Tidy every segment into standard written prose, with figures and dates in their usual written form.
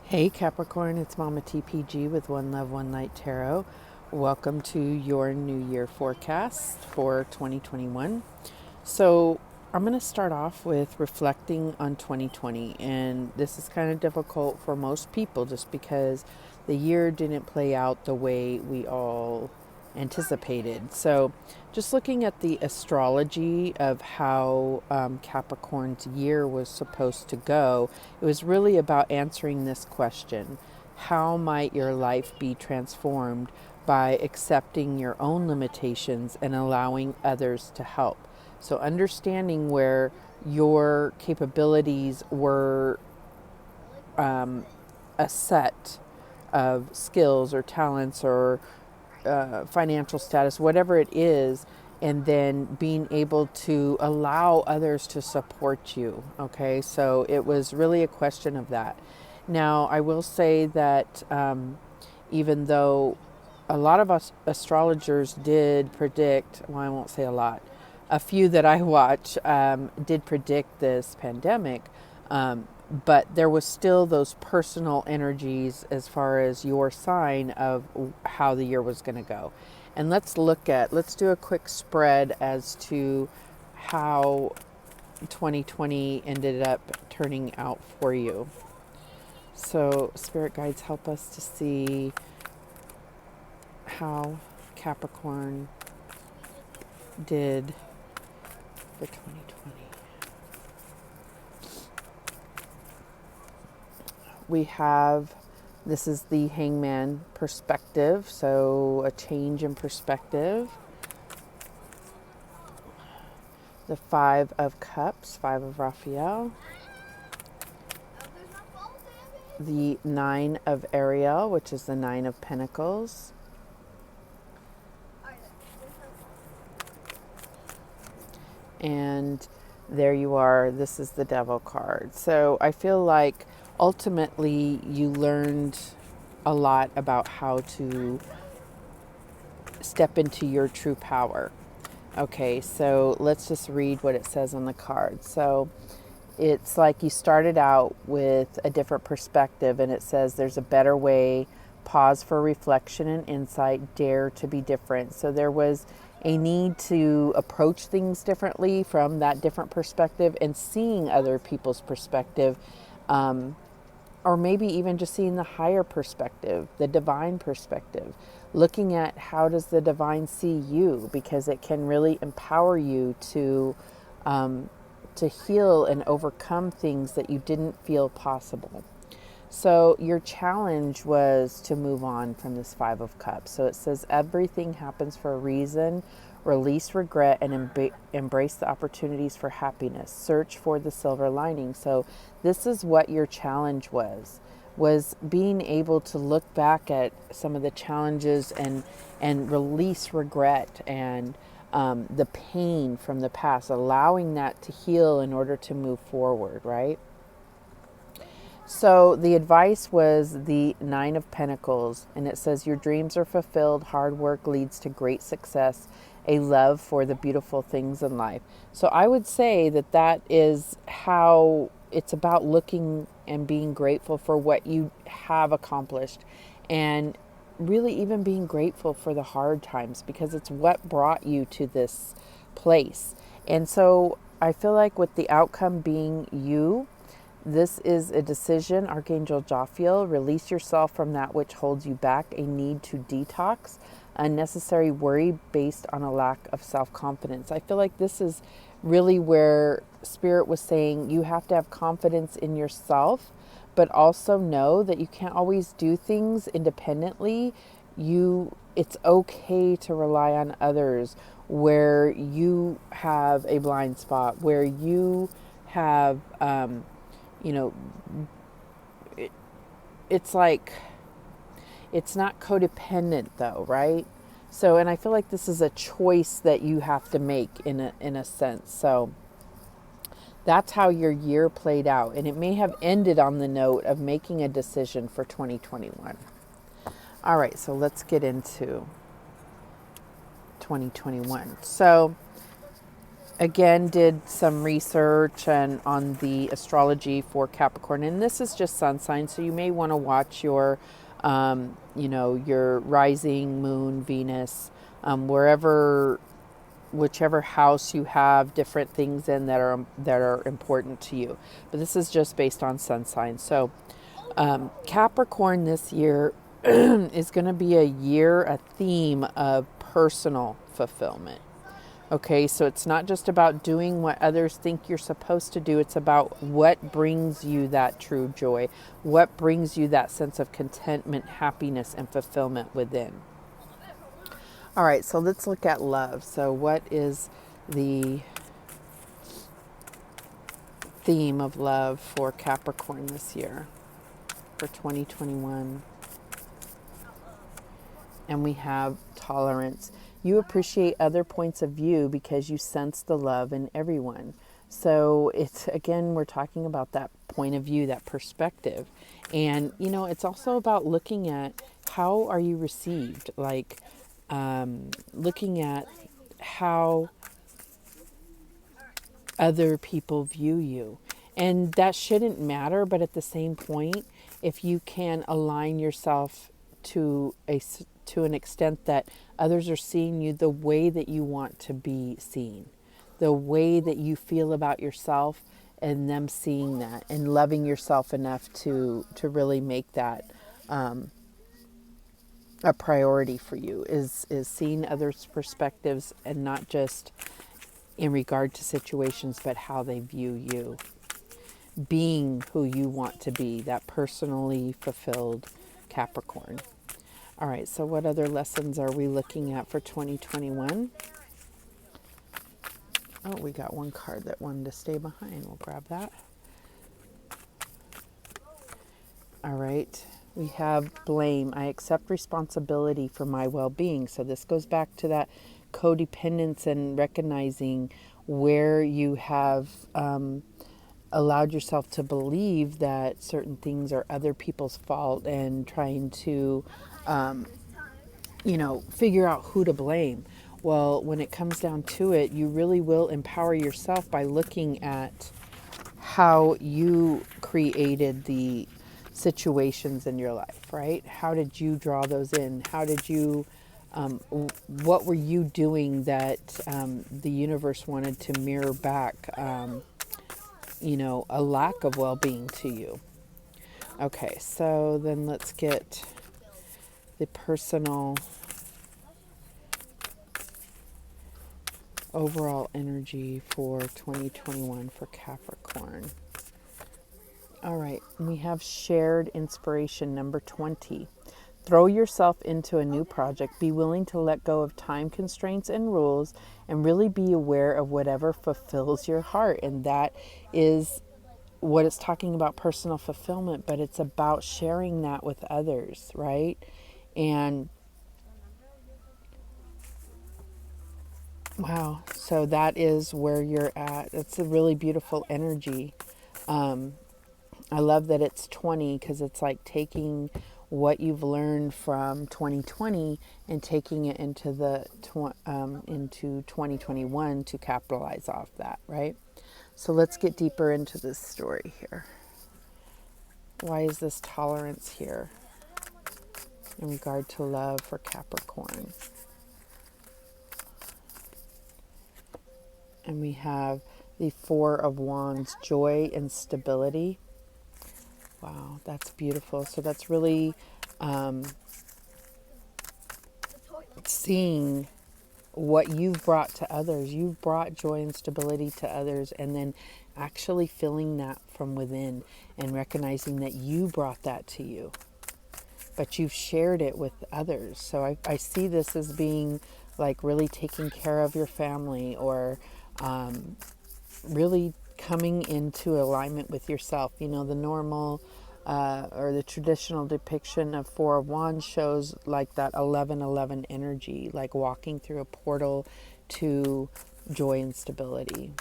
Hey Capricorn, it's Mama TPG with One Love, One Light Tarot. Welcome to your New Year forecast for 2021. So, I'm going to start off with reflecting on 2020, and this is kind of difficult for most people just because the year didn't play out the way we all anticipated. So, just looking at the astrology of how Capricorn's year was supposed to go, it was really about answering this question: how might your life be transformed by accepting your own limitations and allowing others to help? So, understanding where your capabilities were a set of skills or talents or financial status, whatever it is, and then being able to allow others to support you. Okay, so it was really a question of that. Now, I will say that even though a lot of us astrologers did predict, well, I won't say a lot, a few that I watch did predict this pandemic, but there was still those personal energies as far as your sign of how the year was going to go. And let's do a quick spread as to how 2020 ended up turning out for you. So, spirit guides, help us to see how Capricorn did for 2020. We have, this is the Hangman perspective, so a change in perspective. The Five of Cups, Five of Raphael. The Nine of Ariel, which is the Nine of Pentacles. And there you are. This is the Devil card. So I feel like ultimately you learned a lot about how to step into your true power. Okay, so let's just read what it says on the card. So it's like you started out with a different perspective, and it says there's a better way, pause for reflection and insight, dare to be different. So there was a need to approach things differently from that different perspective and seeing other people's perspective, or maybe even just seeing the higher perspective, the divine perspective, looking at how does the divine see you, because it can really empower you to heal and overcome things that you didn't feel possible. So your challenge was to move on from this Five of Cups. So it says everything happens for a reason. Release regret and embrace the opportunities for happiness. Search for the silver lining. So this is what your challenge was being able to look back at some of the challenges and release regret and the pain from the past, allowing that to heal in order to move forward, right? So the advice was the Nine of Pentacles, and it says your dreams are fulfilled, hard work leads to great success, a love for the beautiful things in life. So I would say that that is how it's about looking and being grateful for what you have accomplished, and really even being grateful for the hard times, because it's what brought you to this place. And so I feel like with the outcome being you, this is a decision, Archangel Jophiel. Release yourself from that which holds you back, a need to detox, unnecessary worry based on a lack of self-confidence. I feel like this is really where Spirit was saying you have to have confidence in yourself, but also know that you can't always do things independently. It's okay to rely on others where you have a blind spot, where you have it's like, it's not codependent though, right? So, and I feel like this is a choice that you have to make in a sense. So that's how your year played out. And it may have ended on the note of making a decision for 2021. All right, so let's get into 2021. So again did some research and on the astrology for Capricorn, and this is just sun sign, so you may want to watch your your rising moon, Venus, wherever, whichever house you have different things in that are important to you. But this is just based on sun signs. So Capricorn this year is going to be a theme of personal fulfillment. Okay, so it's not just about doing what others think you're supposed to do. It's about what brings you that true joy, what brings you that sense of contentment, happiness, and fulfillment within. All right, so let's look at love. So, what is the theme of love for Capricorn this year, for 2021? And we have tolerance. You appreciate other points of view because you sense the love in everyone. So it's, again, we're talking about that point of view, that perspective. And, it's also about looking at how are you received, like looking at how other people view you. And that shouldn't matter, but at the same point, if you can align yourself to an extent that others are seeing you the way that you want to be seen, the way that you feel about yourself, and them seeing that and loving yourself enough to really make that a priority for you, is seeing others' perspectives, and not just in regard to situations, but how they view you, being who you want to be, that personally fulfilled Capricorn. All right, so what other lessons are we looking at for 2021? Oh, we got one card that wanted to stay behind. We'll grab that. All right, we have blame. I accept responsibility for my well-being. So this goes back to that codependence and recognizing where you have allowed yourself to believe that certain things are other people's fault, and trying to figure out who to blame. Well, when it comes down to it, you really will empower yourself by looking at how you created the situations in your life, right? How did you draw those in? How did you, what were you doing that the universe wanted to mirror back, a lack of well-being to you? Okay, so then let's get the personal overall energy for 2021 for Capricorn. All right, we have shared inspiration number 20. Throw yourself into a new project. Be willing to let go of time constraints and rules, and really be aware of whatever fulfills your heart. And that is what it's talking about, personal fulfillment, but it's about sharing that with others, right? And wow, so that is where you're at. It's a really beautiful energy. I love that it's 20, because it's like taking what you've learned from 2020 and taking it into into 2021 to capitalize off that, right? So let's get deeper into this story here. Why is this tolerance here in regard to love for Capricorn? And we have the Four of Wands, joy and stability. Wow, that's beautiful. So that's really seeing what you've brought to others. You've brought joy and stability to others, and then actually feeling that from within and recognizing that you brought that to you, but you've shared it with others. So I see this as being like really taking care of your family, or really coming into alignment with yourself. The normal or the traditional depiction of Four of Wands shows like that 11:11 energy, like walking through a portal to joy and stability.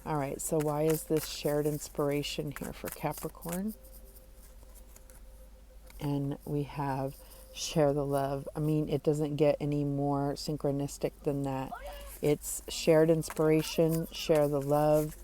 All right, so why is this shared inspiration here for Capricorn? And we have share the love. I mean, it doesn't get any more synchronistic than that. It's shared inspiration, share the love.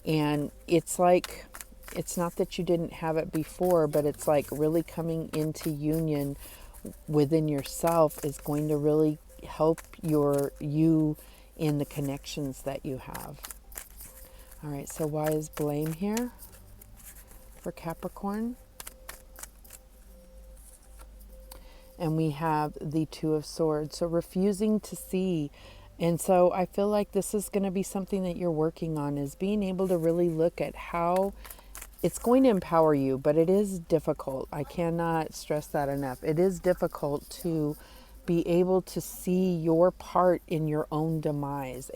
And it's like, it's not that you didn't have it before, but it's like really coming into union within yourself is going to really help you in the connections that you have. All right, so why is blame here for Capricorn? And we have the Two of Swords. So refusing to see. And so I feel like this is going to be something that you're working on, is being able to really look at how it's going to empower you, but it is difficult. I cannot stress that enough. It is difficult to be able to see your part in your own demise.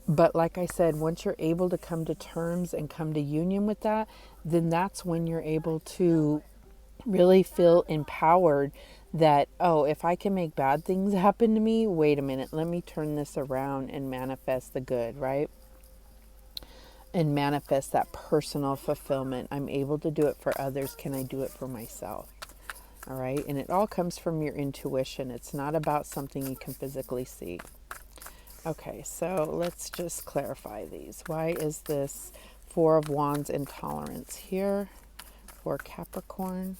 But like I said, once you're able to come to terms and come to union with that, then that's when you're able to really feel empowered that, oh, if I can make bad things happen to me, wait a minute, let me turn this around and manifest the good, right? And manifest that personal fulfillment. I'm able to do it for others. Can I do it for myself? All right. And it all comes from your intuition. It's not about something you can physically see. Okay, so let's just clarify these. Why is this Four of Wands intolerance here for Capricorn?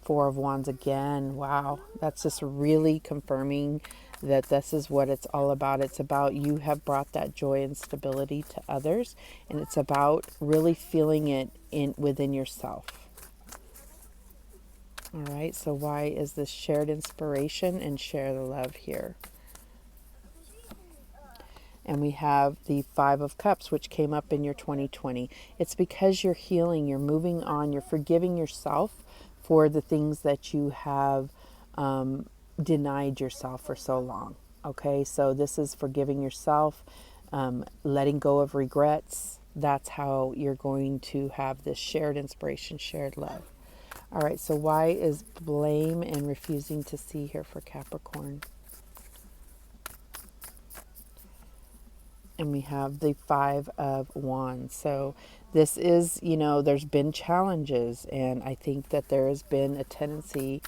Four of Wands again. Wow, that's just really confirming that this is what it's all about. It's about you have brought that joy and stability to others, and it's about really feeling it within yourself. All right, so why is this shared inspiration and share the love here? And we have the Five of Cups, which came up in your 2020. It's because you're healing, you're moving on, you're forgiving yourself for the things that you have denied yourself for so long. Okay, so this is forgiving yourself, letting go of regrets. That's how you're going to have this shared inspiration, shared love. All right, so why is blame and refusing to see here for Capricorn? And we have the Five of Wands. So this is, there's been challenges, and I think that there has been a tendency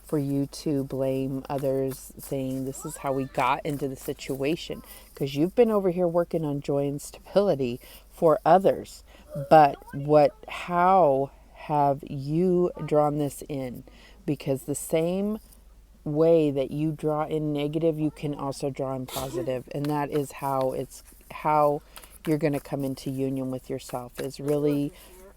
for you to blame others, saying this is how we got into the situation, because you've been over here working on joy and stability for others. But how have you drawn this in? Because the same way that you draw in negative, you can also draw in positive, and that is how you're going to come into union with yourself, is really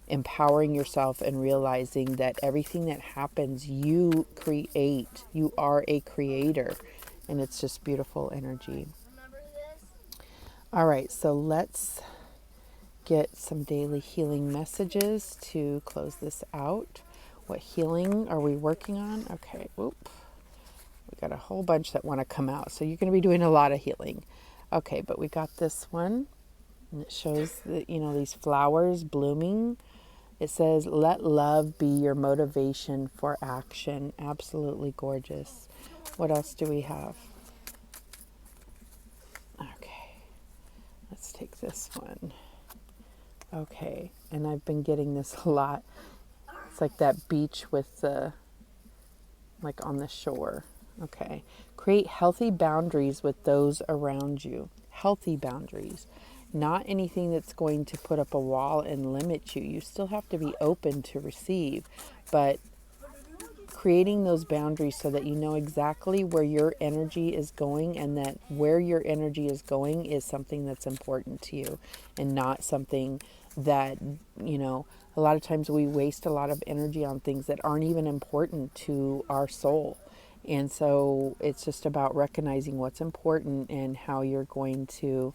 empowering yourself and realizing that everything that happens, you create. You are a creator, and it's just beautiful energy. All right, so let's get some daily healing messages to close this out. What healing are we working on? Okay, whoop. We got a whole bunch that want to come out, so you're going to be doing a lot of healing. Okay, but we got this one, and it shows that, these flowers blooming. It says, let love be your motivation for action. Absolutely gorgeous. What else do we have? Okay, let's take this one. Okay, and I've been getting this a lot. It's like that beach with like on the shore. Okay. Create healthy boundaries with those around you. Healthy boundaries. Not anything that's going to put up a wall and limit you. You still have to be open to receive, but creating those boundaries so that you know exactly where your energy is going, and that where your energy is going is something that's important to you, and not something that, a lot of times we waste a lot of energy on things that aren't even important to our soul. And so it's just about recognizing what's important and how you're going to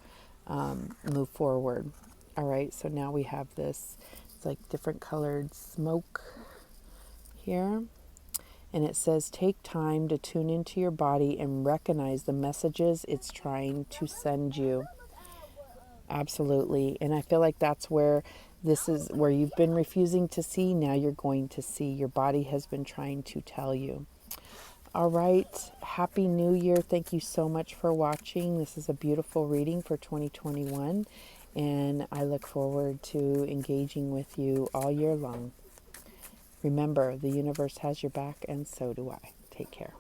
move forward. All right, so now we have this, it's like different colored smoke here. And it says, take time to tune into your body and recognize the messages it's trying to send you. Absolutely. And I feel like that's where this is, where you've been refusing to see. Now you're going to see. Your body has been trying to tell you. All right. Happy New Year. Thank you so much for watching. This is a beautiful reading for 2021. And I look forward to engaging with you all year long. Remember, the universe has your back, and so do I. Take care.